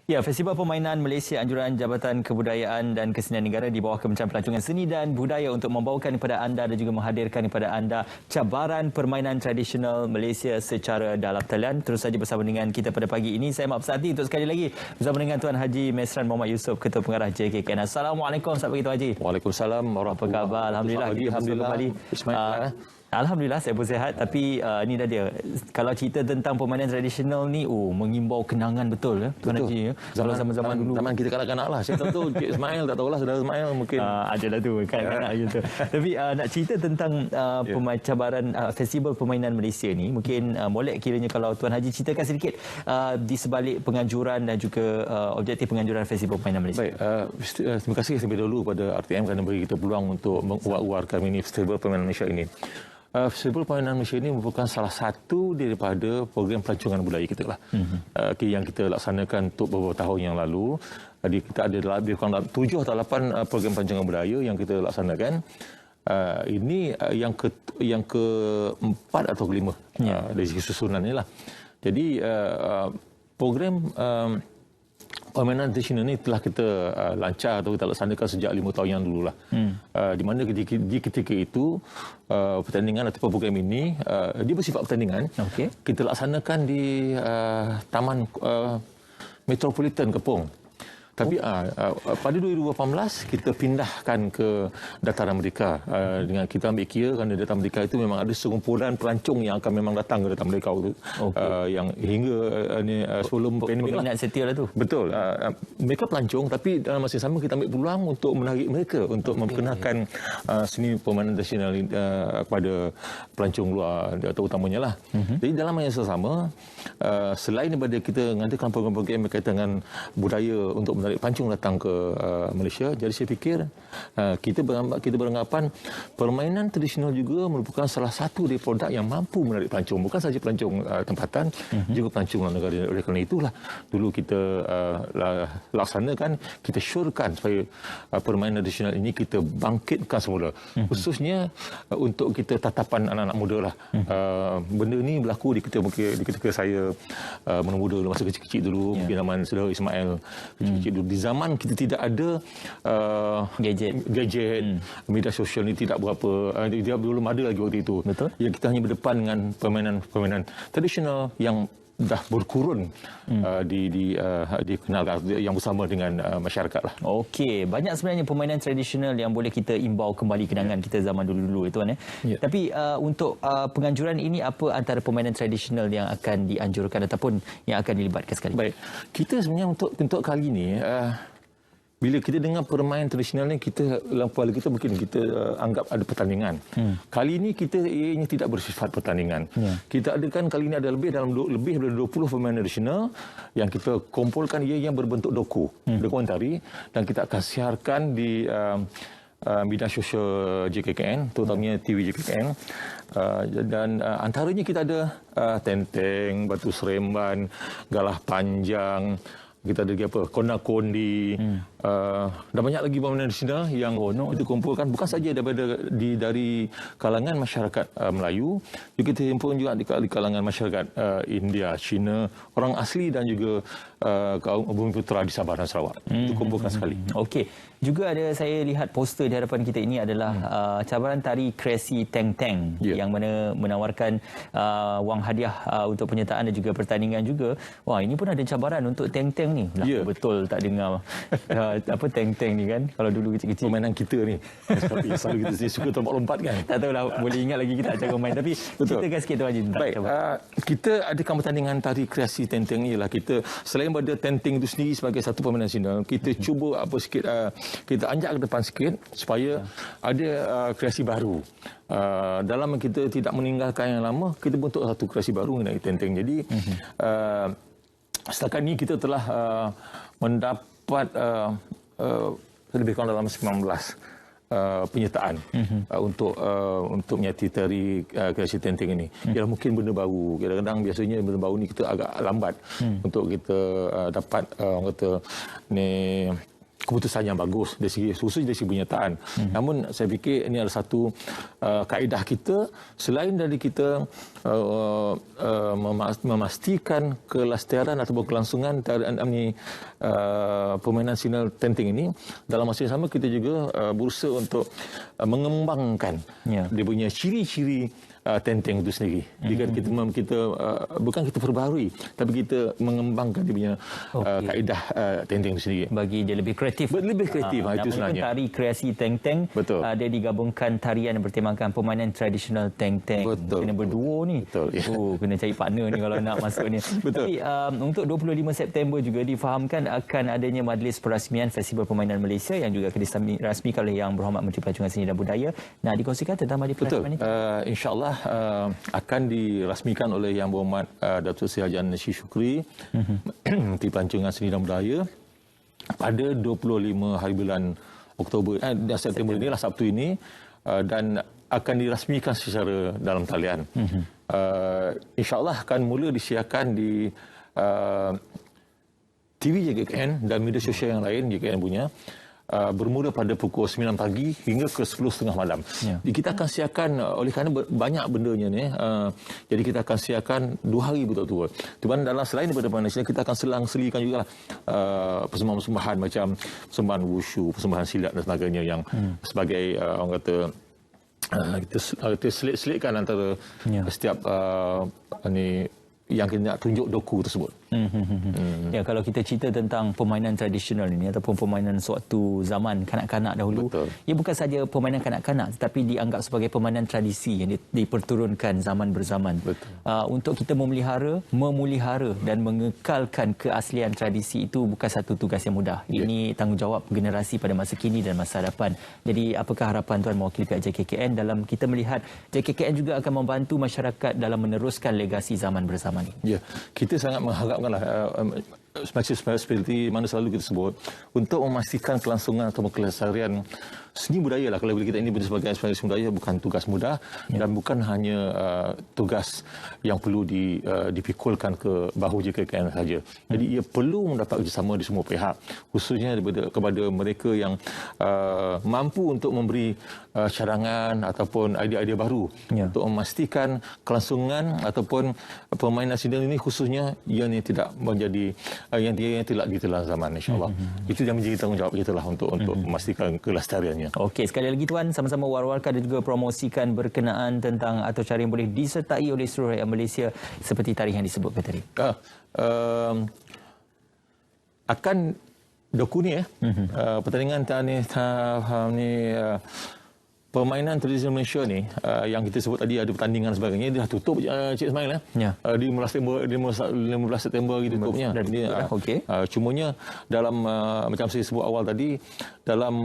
Ya, Festival Permainan Malaysia Anjuran Jabatan Kebudayaan dan Kesenian Negara di bawah Kementerian Pelancongan Seni dan Budaya untuk membawakan kepada anda dan juga menghadirkan kepada anda cabaran permainan tradisional Malaysia secara dalam talian. Terus saja bersama dengan kita pada pagi ini. Saya Mak Pesati untuk sekali lagi bersama dengan Tuan Haji Mesran Muhammad Yusof, Ketua Pengarah JKKN. Assalamualaikum, selamat pagi Tuan Haji. Waalaikumsalam warahmatullahi wabarakatuh. Apa khabar? Alhamdulillah. Alhamdulillah. Kembali. Alhamdulillah saya pun sihat, tapi ini dah dia. Kalau cerita tentang permainan tradisional ni, mengimbau kenangan betul Tuan Haji. Kalau zaman-zaman dulu. Zaman kita kanak-kanak lah. Saya tahu Cik Ismail, tak tahulah saudara Ismail mungkin. Adalah tu kanak-kanak gitu. Tapi nak cerita tentang cabaran Festival Permainan Malaysia ni, mungkin molek kiranya kalau Tuan Haji ceritakan sedikit di sebalik penganjuran dan juga objektif penganjuran Festival Permainan Malaysia. Baik, terima kasih terlebih dahulu pada RTM kerana beri kita peluang untuk menguar-uarkan mini Festival Permainan Malaysia ini. Festival Permainan Malaysia ini merupakan salah satu daripada program pelancongan budaya kita lah. Yang kita laksanakan untuk beberapa tahun yang lalu. Jadi kita ada lebih kurang 7 atau 8 program pelancongan budaya yang kita laksanakan. Ini yang keempat atau kelima dari segi susunan ini lah. Jadi program permainan tradisional ini telah kita lancar atau kita laksanakan sejak 5 tahun yang dulu lah. Di mana di ketika itu pertandingan atau program ini dia bersifat pertandingan. Kita laksanakan di Taman Metropolitan Kepong. Tapi pada 2018 kita pindahkan ke Dataran Merdeka dengan kita ambil kira kerana Dataran Merdeka itu memang ada sekumpulan pelancong yang akan memang datang ke Dataran Merdeka itu yang hingga sebelum pandemik lah. Setia lah tu. Betul. Mereka pelancong tapi dalam masa yang sama kita ambil peluang untuk menarik mereka untuk memperkenalkan seni permainan tradisional kepada pelancong luar terutamanya lah. Jadi dalam masa yang sama selain daripada kita mengadakan program-program berkaitan dengan budaya untuk menarik pelancong datang ke Malaysia. Jadi saya fikir kita beranggapan permainan tradisional juga merupakan salah satu dari produk yang mampu menarik pelancong. Bukan sahaja pelancong tempatan, juga pelancong luar negara. Oleh kerana itulah dulu kita laksanakan, kita syorkan supaya permainan tradisional ini kita bangkitkan semula. Khususnya untuk kita tatapan anak-anak muda lah. Benda ni berlaku di ketika saya muda masa kecil-kecil dulu, mungkin zaman saudara Ismail kecil-kecil. Di zaman kita tidak ada gadget, media sosial ni tidak berapa, dia belum ada lagi waktu itu. Betul. Yang kita hanya berdepan dengan permainan tradisional yang dah berkurun dikenalkan yang bersama dengan masyarakat lah. Okey, banyak sebenarnya permainan tradisional yang boleh kita imbau kembali kenangan kita zaman dulu-dulu tuan. Tapi untuk penganjuran ini, apa antara permainan tradisional yang akan dianjurkan ataupun yang akan dilibatkan sekali? Baik, kita sebenarnya untuk kali ini bila kita dengar permainan tradisional ni, kita dalam kepala kita mungkin kita anggap ada pertandingan. Kali ini kita ianya tidak bersifat pertandingan. Kita adakan kali ini ada lebih daripada 20 permainan tradisional yang kita kumpulkan, ia yang berbentuk dokumentari, dan kita akan siarkan di bidang sosial JKKN, terutamanya TV JKKN. Dan antaranya kita ada tenteng, batu seremban, galah panjang, kita ada lagi konda-kondi, dan banyak lagi permainan tradisional yang itu kumpulkan bukan saja dari kalangan masyarakat Melayu, juga kita himpun juga di kalangan masyarakat India, Cina, orang asli dan juga kaum Bumi Putera di Sabah dan Sarawak. Itu kumpulkan sekali. Okey. Juga ada, saya lihat poster di hadapan kita ini adalah cabaran tari kreasi Teng-Teng yang mana menawarkan wang hadiah untuk penyertaan dan juga pertandingan juga. Wah, ini pun ada cabaran untuk Teng-Teng ni. Betul tak dengar apa Teng-Teng ni kan, kalau dulu kecil-kecil. Permainan kita ni. Selalu kita suka lompat-lompat kan. Tak tahulah, boleh ingat lagi kita cara main. Tapi ceritakan sikit tu Haji. Baik, kita adakan pertandingan tari kreasi Teng-Teng ni lah. Kita selain pada Teng-Teng itu sendiri sebagai satu permainan nasional, kita cuba sikit kita anjak ke depan sikit supaya ada kreasi baru. Dalam kita tidak meninggalkan yang lama, kita bentuk satu kreasi baru mengenai Teng-Teng. Jadi setakat ini kita telah mendapat lebih kurang dalam 19 penyertaan untuk menyertai tari kreasi Teng-Teng ini. Ialah mungkin benda baru. Kadang-kadang biasanya benda baru ni kita agak lambat untuk kita dapat orang kata ni keputusan yang bagus dari segi khusus dari segi penyataan. Namun saya fikir ini adalah satu kaedah kita selain dari kita memastikan kelestarian atau kelangsungan permainan sinar tenting ini, dalam masa yang sama kita juga berusaha untuk mengembangkan dia punya ciri-ciri tenteng itu sendiri. Jika kita bukan kita perbaharui, tapi kita mengembangkan dia punya kaedah tenteng itu sendiri. Bagi dia lebih kreatif. Lebih kreatif, itu sebenarnya. Tari kreasi tenteng. Betul. Dia digabungkan tarian yang bertemakan permainan tradisional tenteng. Betul. Kena berduo ni. Betul. Ya. Kena cari partner ni kalau nak masuk ni. Betul. Tapi untuk 25 September juga difahamkan akan adanya majlis perasmian Festival Permainan Malaysia yang juga akan dirasmikan oleh Yang Berhormat Menteri Pelancongan Seni dan Budaya. Nah, dikongsikan tentang majlis perasmian ini. InsyaAllah akan dirasmikan oleh Yang Berhormat Datuk Seri Haji An-Nasir Shukri, Menteri Pelancongan Seni dan Budaya pada 25 hari bulan September inilah, Sabtu ini, dan akan dirasmikan secara dalam talian. InsyaAllah akan mula disiarkan di TV JKKN dan media sosial yang lain JKKN punya, bermula pada pukul 9 pagi hingga ke 10.30 malam. Jadi kita akan siarkan, oleh kerana banyak bendanya ni, jadi kita akan siarkan 2 hari betul-betul. Di mana dalam selain daripada permainan silat, kita akan selang-selikan juga persembahan-persembahan macam persembahan wushu, persembahan silat dan sebagainya yang sebagai orang kata kita selit-selitkan antara setiap yang kita nak tunjuk doku tersebut. Ya, kalau kita cerita tentang permainan tradisional ini ataupun permainan sewaktu zaman kanak-kanak dahulu, ia bukan saja permainan kanak-kanak tetapi dianggap sebagai permainan tradisi yang diperturunkan zaman berzaman. Untuk kita memulihara dan mengekalkan keaslian tradisi itu bukan satu tugas yang mudah. Ini tanggungjawab generasi pada masa kini dan masa hadapan. Jadi apakah harapan tuan mewakili pihak JKKN dalam kita melihat JKKN juga akan membantu masyarakat dalam meneruskan legasi zaman berzaman ini? Ya, kita sangat mengharapkan seperti mana selalu kita sebut, untuk memastikan kelangsungan atau kelestarian seni budaya lah. Kalau kita ini sebagai seni budaya bukan tugas mudah dan bukan hanya tugas yang perlu dipikulkan ke bahu JKKN saja. Jadi ia perlu mendapat kerjasama di semua pihak, khususnya kepada mereka yang mampu untuk memberi cadangan ataupun idea-idea baru untuk memastikan kelangsungan ataupun permainan seni ini, khususnya yang tidak menjadi yang tidak ditelan zaman, insya-Allah. Itu yang menjadi tanggungjawab kita lah untuk memastikan kelestariannya. Okey, sekali lagi tuan, sama-sama war-warkan dan juga promosikan berkenaan tentang atau cara yang boleh disertai oleh seluruh rakyat Malaysia seperti tarikh yang disebutkan tadi. Akan doku ni pertandingan permainan tradisional Malaysia ni yang kita sebut tadi, ada pertandingan sebagainya, dia dah tutup Cik Ismail di 15 September gitu tutupnya. Cumanya dalam macam saya sebut awal tadi, dalam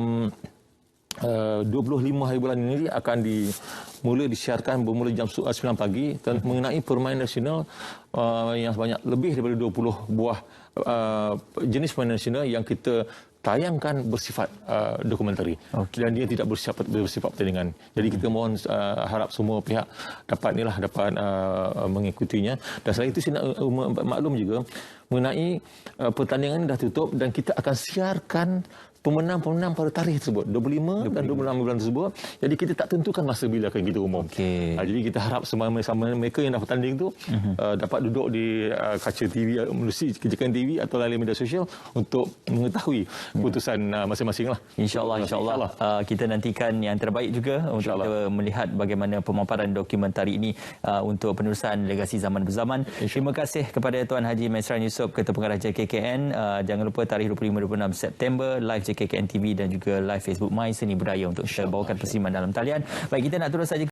25 hari bulan ini akan mula disiarkan bermula jam 9 pagi mengenai permainan nasional yang sebanyak lebih daripada 20 buah jenis permainan nasional yang kita tayangkan bersifat dokumentari dan dia tidak bersifat pertandingan. Jadi kita mohon harap semua pihak dapat mengikutinya. Dan selain itu saya nak maklum juga mengenai pertandingan ini dah tutup dan kita akan siarkan pemenang-pemenang pada tarikh tersebut, 25 dan 26 bulan tersebut. Jadi kita tak tentukan masa bila akan kita umum. Jadi kita harap sama mereka yang dah bertanding tu dapat duduk di kaca TV, melalui kejekan TV atau lain media sosial untuk mengetahui keputusan masing-masing lah. InsyaAllah. Kita nantikan yang terbaik juga untuk kita melihat bagaimana pemaparan dokumentari ini untuk penerusan legasi zaman berzaman. Terima kasih kepada Tuan Haji Mesran Yusof, Ketua Pengarah JKKN. Jangan lupa tarikh 25-26 September, live JKKN TV dan juga live Facebook My Seni Budaya untuk kita bawakan persiapan dalam talian. Baik, kita nak terus saja